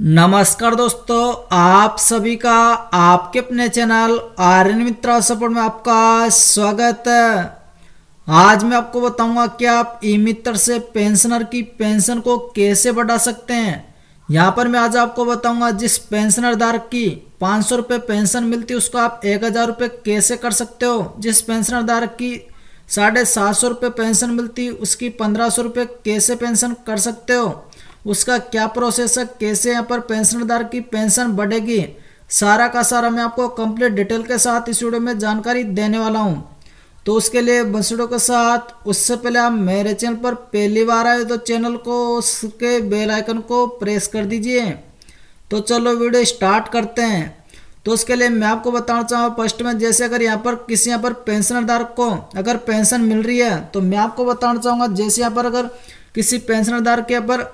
नमस्कार दोस्तों, आप सभी का आपके अपने चैनल आर्यन मित्रा सपोर्ट में आपका स्वागत है। आज मैं आपको बताऊंगा कि आप ई मित्र से पेंशनर की पेंशन को कैसे बढ़ा सकते हैं। यहाँ पर मैं आज आपको बताऊंगा जिस पेंशनर धारक की 500 रुपये पेंशन मिलती है उसको आप 1000 रुपये कैसे कर सकते हो। जिस पेंशनर धारक की 750 रुपये पेंशन मिलती उसकी 1500 रुपये कैसे पेंशन कर सकते हो, उसका क्या प्रोसेस है, कैसे यहाँ पर पेंशनदार की पेंशन बढ़ेगी, सारा का सारा मैं आपको कंप्लीट डिटेल के साथ इस वीडियो में जानकारी देने वाला हूँ। तो उसके लिए बस वीडियो के साथ उससे पहले आप मेरे चैनल पर पहली बार आए तो चैनल को उसके बेल आइकन को प्रेस कर दीजिए। तो चलो वीडियो स्टार्ट करते हैं। तो उसके लिए मैं आपको बताना चाहूँगा फर्स्ट में, जैसे अगर यहाँ पर किसी यहाँ पर पेंशनरधारक को अगर पेंशन मिल रही है तो मैं आपको बताना चाहूँगा जैसे यहाँ पर अगर किसी पेंशनरधारक के यहाँ पर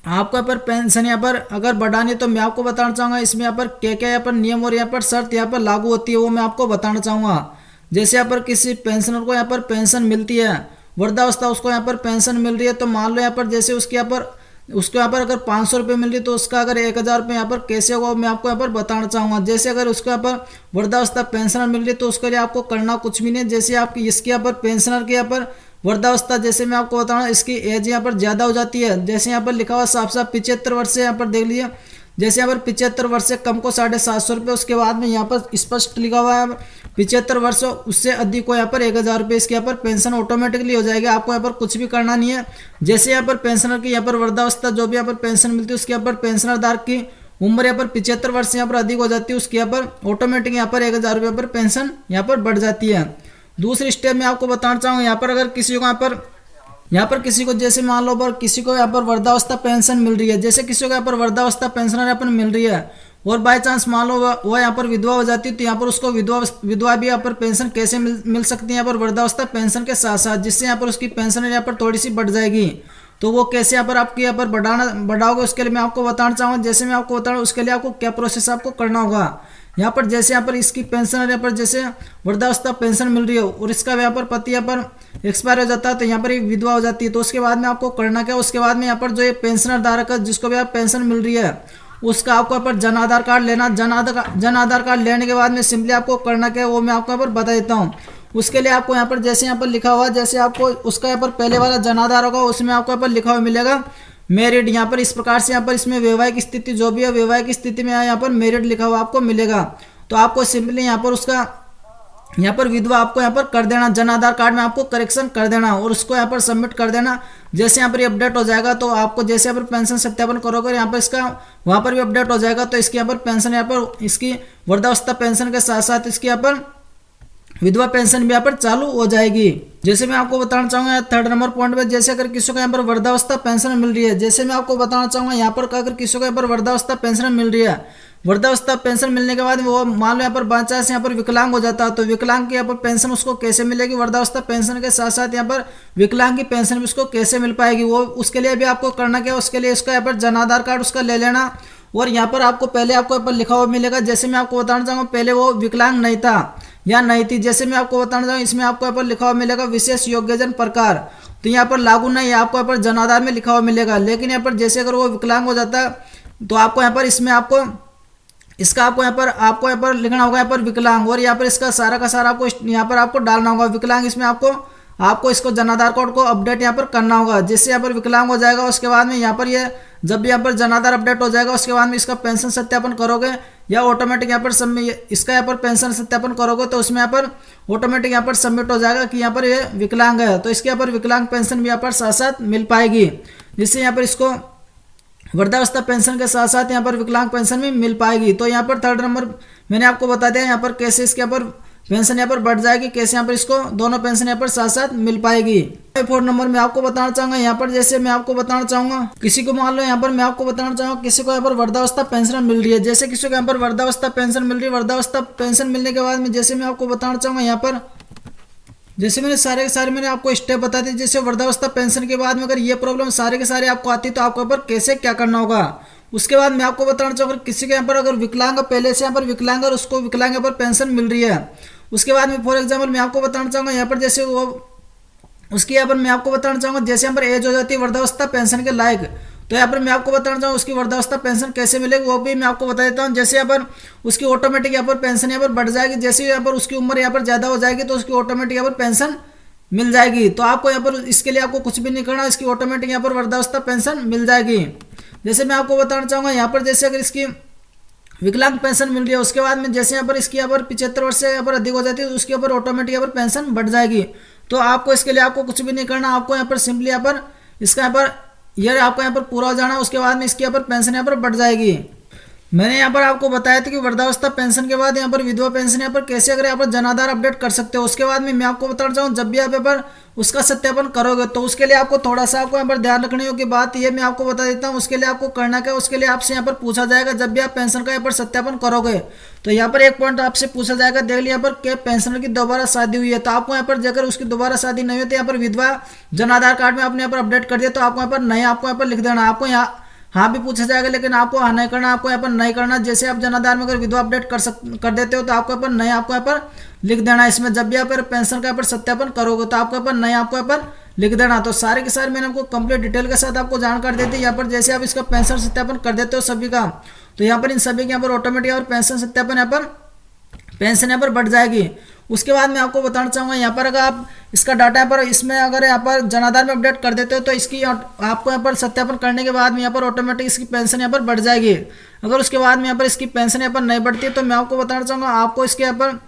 आपको यहाँ पर पेंशन यहाँ पर अगर बढ़ानी है तो मैं आपको बताना चाहूँगा इसमें यहाँ पर क्या क्या यहाँ पर नियम और यहाँ पर शर्त यहाँ पर लागू होती है वो मैं आपको बताना चाहूँगा। जैसे यहाँ पर किसी पेंशनर को यहाँ पर पेंशन मिलती है वृद्धावस्था, उसको यहाँ पर पेंशन मिल रही है तो मान लो यहाँ पर जैसे उसके यहाँ पर उसको यहाँ पर अगर 500 रुपये मिल रही है तो उसका अगर 1000 रुपये यहाँ पर कैसे होगा मैं आपको यहाँ पर बताना चाहूँगा। जैसे अगर उसको यहाँ पर वृद्धावस्था पेंशनर मिल रही है तो उसके लिए आपको करना कुछ भी नहीं। जैसे आपकी इसके यहाँ पर पेंशनर के यहाँ पर वृद्धावस्था, जैसे मैं आपको बताऊँ इसकी एज यहाँ पर ज़्यादा हो जाती है। जैसे यहाँ पर लिखा हुआ साफ साफ 75 वर्ष से यहाँ पर देख लीजिए। जैसे यहाँ पर 75 वर्ष से कम को 750 रुपये, उसके बाद में यहाँ पर स्पष्ट लिखा हुआ है 75 वर्ष उससे अधिक को यहाँ पर 1000 रुपये इसके यहाँ पर पेंशन ऑटोमेटिकली हो जाएगी। आपको यहाँ पर कुछ भी करना नहीं है। जैसे यहाँ पर पेंशनर की यहाँ पर वृद्धावस्था जो भी यहाँ पर पेंशन मिलती है उसके यहाँ पर पेंशनरदार की उम्र यहाँ पर 75 वर्ष यहाँ पर अधिक हो जाती है, उसके यहाँ पर ऑटोमेटिक यहाँ पर 1000 रुपये पर पेंशन यहाँ पर बढ़ जाती है। दूसरी स्टेप में आपको बताना चाहूँगा यहाँ पर अगर किसी को यहाँ पर किसी को जैसे मान लो पर किसी को यहाँ पर वृद्धावस्था पेंशन मिल रही है, जैसे किसी को यहाँ पर वृद्धावस्था पेंशन यहाँ पर मिल रही है और बाय चांस मान लो वो यहाँ पर विधवा हो जाती है तो यहाँ पर उसको विधवा भी यहाँ पर पेंशन कैसे मिल सकती है यहाँ पर वृद्धावस्था पेंशन के साथ साथ, जिससे यहाँ पर उसकी पेंशन यहाँ पर थोड़ी सी बढ़ जाएगी। तो वो कैसे यहाँ पर आपकी यहाँ पर बढ़ाओगे उसके लिए मैं आपको बताना चाहूँगा। जैसे मैं आपको बताऊँ उसके लिए आपको क्या प्रोसेस आपको करना होगा। यहाँ पर जैसे यहाँ पर इसकी पेंशन यहाँ पर जैसे वृद्धावस्था पेंशन मिल रही है और इसका यहाँ पर पति यहाँ पर एक्सपायर हो जाता है तो यहाँ पर एक विधवा हो जाती है, तो उसके बाद में आपको करना क्या, उसके बाद में यहाँ पर जो ये पेंशनर धारक है जिसको भी आप पेंशन मिल रही है उसका आपको यहाँ पर जन आधार कार्ड लेना। जन आधार कार्ड लेने के बाद में सिंपली आपको करना क्या है वो मैं आपको यहाँ पर बता देता हूँ। उसके लिए आपको यहाँ पर जैसे यहाँ पर लिखा हुआ है, जैसे आपको उसका यहाँ पर पहले वाला जन आधार होगा उसमें आपको यहाँ पर लिखा हुआ मिलेगा मेरिड। यहाँ पर इस प्रकार से यहाँ पर इसमें वैवाहिक स्थिति जो भी है वैवाहिक स्थिति में यहाँ पर मेरिड लिखा हुआ आपको मिलेगा। तो आपको सिंपली यहाँ पर उसका यहाँ पर विधवा आपको यहाँ पर कर देना, जन आधार कार्ड में आपको करेक्शन कर देना और उसको यहाँ पर सबमिट कर देना। जैसे यहाँ पर ये अपडेट हो जाएगा तो आपको जैसे यहाँ पर पेंशन सत्यापन करोगे यहाँ पर इसका वहाँ पर भी अपडेट हो जाएगा तो इसकी यहाँ पर पेंशन यहाँ पर इसकी वृद्धावस्था पेंशन के साथ साथ इसकी यहाँ पर विधवा पेंशन भी यहाँ पर चालू हो जाएगी। जैसे मैं आपको बताना चाहूँगा थर्ड नंबर पॉइंट पे, जैसे अगर किसी को यहाँ पर वृद्धावस्था पेंशन मिल रही है, जैसे मैं आपको बताना चाहूँगा यहाँ पर अगर किसी को यहाँ पर वृद्धावस्था पेंशन मिल रही है, वृद्धावस्था पेंशन मिलने के बाद वो मान लो यहाँ पर बाई चांस यहाँ पर विकलांग हो जाता है तो विकलांग की यहाँ पर पेंशन उसको कैसे मिलेगी, वृद्धावस्था पेंशन के साथ साथ यहाँ पर विकलांग की पेंशन भी उसको कैसे मिल पाएगी वो उसके लिए भी आपको करना क्या, उसके लिए इसका यहाँ पर जन आधार कार्ड उसका ले लेना और यहाँ पर आपको पहले आपको यहाँ पर लिखा हुआ मिलेगा। जैसे मैं आपको बताना चाहूँगा पहले वो विकलांग नहीं था या नहीं थी, जैसे मैं आपको बताना चाहूँ इसमें आपको यहाँ पर लिखा हुआ मिलेगा विशेष योग्यजन प्रकार, तो यहाँ पर लागू नहीं है, आपको यहाँ पर जन आधार में लिखा हुआ मिलेगा। लेकिन यहाँ पर जैसे अगर वो विकलांग हो जाता है तो आपको यहाँ पर इसमें आपको इसका आपको यहाँ पर लिखना होगा यहाँ पर विकलांग और यहाँ पर इसका सारा का सारा आपको यहाँ पर आपको डालना होगा विकलांग। इसमें आपको इसको जन आधार कार्ड को अपडेट यहाँ पर करना होगा। जिससे यहाँ पर विकलांग हो जाएगा उसके बाद में यहाँ पर ये जब भी यहाँ पर जन आधार अपडेट हो जाएगा उसके बाद में इसका पेंशन सत्यापन करोगे या ऑटोमेटिक यहाँ पर इसका यहाँ पर पेंशन सत्यापन करोगे तो उसमें यहाँ पर ऑटोमेटिक यहाँ पर सबमिट हो जाएगा कि यहाँ पर ये विकलांग है, तो इसके यहाँ पर विकलांग पेंशन भी यहाँ पर साथ साथ मिल पाएगी। जिससे यहाँ पर इसको वृद्धावस्था पेंशन के साथ साथ यहाँ पर विकलांग पेंशन भी मिल पाएगी। तो यहाँ पर थर्ड नंबर मैंने आपको बता दिया यहाँ पर कैसे इसके यहाँ पर पेंशन यहाँ पर बढ़ जाएगी, कैसे यहाँ पर इसको दोनों पेंशन यहाँ पर साथ साथ मिल पाएगी। फोर्थ नंबर में आपको बताना चाहूंगा यहाँ पर जैसे मैं आपको बताना चाहूंगा किसी को मान लो यहाँ पर मैं आपको बताना चाहूंगा किसी को यहाँ पर वृद्धावस्था पेंशन मिल रही है, जैसे किसी को यहाँ पर वृद्धावस्था पेंशन मिल रही है, वृद्धावस्था पेंशन मिलने के बाद में जैसे मैं आपको बताना चाहूंगा यहाँ पर जैसे मैंने सारे के सारे मैंने आपको स्टेप बता दिए। जैसे वृद्धावस्था पेंशन के बाद में अगर ये प्रॉब्लम सारे के सारे आपको आती है तो आपको यहाँ पर कैसे क्या करना होगा उसके बाद मैं आपको बताना चाहूँगा किसी के यहाँ पर अगर विकलांग पहले से यहाँ पर विकलांग और उसको विकलांग यहाँ पर पेंशन मिल रही है उसके बाद में फॉर एग्जाम्पल मैं आपको बताना चाहूँगा यहाँ पर जैसे वो उसकी यहाँ पर मैं आपको बताना चाहूँगा जैसे यहाँ पर एज हो जाती है वृद्धावस्था पेंशन के लायक तो यहाँ पर मैं आपको बताना चाहूँ उसकी वृद्धावस्था पेंशन कैसे मिलेगी वो भी मैं आपको बता देता हूँ। जैसे यहाँ पर उसकी ऑटोमेटिक यहाँ पर पेंशन यहाँ पर बढ़ जाएगी, जैसे यहाँ पर उसकी उम्र यहाँ पर ज़्यादा हो जाएगी तो उसकी ऑटोमेटिक यहाँ पर पेंशन मिल जाएगी। तो आपको यहाँ पर इसके लिए आपको कुछ भी नहीं करना, इसकी ऑटोमेटिक यहाँ पर वृद्धावस्था पेंशन मिल जाएगी। जैसे मैं आपको बताना चाहूँगा यहाँ पर जैसे अगर इसकी विकलांग पेंशन मिल रही है, उसके बाद में जैसे यहाँ पर इसकी यहाँ पर 75 वर्ष से यहाँ पर अधिक हो जाती है तो उसके ऊपर ऑटोमेटिक यहाँ पर पेंशन बढ़ जाएगी। तो आपको इसके लिए आपको कुछ भी नहीं करना, आपको यहाँ पर सिंपली यहाँ पर इसका यहाँ पर ईयर आपको यहाँ पर पूरा हो जाना, उसके बाद में इसकी यहाँ पर पेंशन यहाँ पर बढ़ जाएगी। मैंने यहाँ पर आपको बताया था कि वृद्धावस्था पेंशन के बाद यहाँ पर विधवा पेंशन यहाँ पर कैसे अगर यहाँ पर जनाधार अपडेट कर सकते हो। उसके बाद में मैं आपको बताना चाहूँ जब भी आप यहाँ पर उसका सत्यापन करोगे तो उसके लिए आपको थोड़ा सा आपको यहाँ पर ध्यान रखने योग्य बात ये मैं आपको बता देता हूँ। उसके लिए आपको करना क्या, उसके लिए आपसे यहाँ पर पूछा जाएगा जब भी आप पेंशन का यहाँ पर सत्यापन करोगे तो यहाँ पर एक पॉइंट आपसे पूछा जाएगा, देख लिया पर कि पेंशनर की दोबारा शादी हुई है तो आपको यहाँ पर अगर उसकी दोबारा शादी नहीं हुई तो यहाँ पर विधवा जन आधार कार्ड में आपने यहाँ पर अपडेट कर दिया तो आपको यहाँ पर नहीं आपको यहाँ पर लिख देना। आपको यहाँ हाँ भी पूछा जाएगा लेकिन आपको हाँ नहीं करना, आपको यहाँ पर नहीं करना। जैसे आप जनाधार में अगर विधवा अपडेट कर देते हो तो आपको यहाँ पर नहीं आपको यहाँ पर लिख देना। इसमें जब भी आप पेंशन का यहाँ पर सत्यापन करोगे तो आपको यहाँ पर नहीं आपको यहाँ पर लिख देना। तो सारे के सारे मैंने आपको कंप्लीट डिटेल के साथ आपको जानकारी दी थी। यहाँ पर जैसे आप इसका पेंशन सत्यापन कर देते हो सभी का तो यहाँ पर इन सभी के यहाँ पर ऑटोमेटिक और पेंशन सत्यापन यहाँ पर पेंशन यहाँ पर बढ़ जाएगी। उसके बाद मैं आपको बताना चाहूँगा यहाँ पर अगर आप इसका डाटा यहाँ पर इसमें अगर यहाँ पर जनाधार में अपडेट कर देते हो तो इसकी आपको यहाँ पर सत्यापन करने के बाद में यहाँ पर ऑटोमेटिक इसकी पेंशन यहाँ पर बढ़ जाएगी। अगर उसके बाद में यहाँ पर इसकी पेंशन यहाँ पर नहीं बढ़ती है तो मैं आपको बताना चाहूँगा आपको इसके यहाँ पर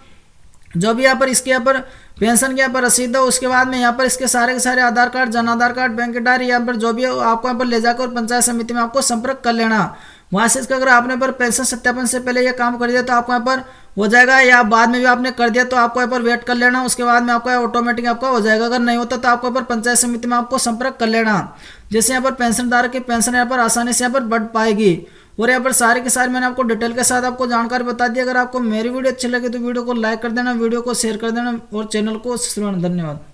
जो भी यहाँ पर इसके यहाँ पर पेंशन के यहाँ पर रसीद हो उसके बाद में यहाँ पर इसके सारे के सारे आधार card, Jan Aadhaar card, bank diary यहाँ पर जो भी हो आपको यहाँ पर ले जाकर पंचायत समिति में आपको संपर्क कर लेना। वहाँ से इसका अगर आपने पर पेंशन सत्यापन से पहले ये काम कर दिया तो आपको यहाँ पर हो जाएगा, या बाद में भी आपने कर दिया तो आपको यहाँ पर वेट कर लेना। उसके बाद में आपको ऑटोमेटिक आपका हो जाएगा, अगर नहीं होता तो आपको यहाँ पर पंचायत समिति में आपको संपर्क कर लेना। जैसे यहाँ पर पेंशनधारक की पेंशन यहाँ पर आसानी से यहाँ पर बढ़ पाएगी। और यहाँ पर सारे के सारे मैंने आपको डिटेल के साथ आपको जानकारी बता दी। अगर आपको मेरी वीडियो अच्छी लगे तो वीडियो को लाइक कर देना, वीडियो को शेयर कर देना और चैनल को सब्सक्राइब। धन्यवाद।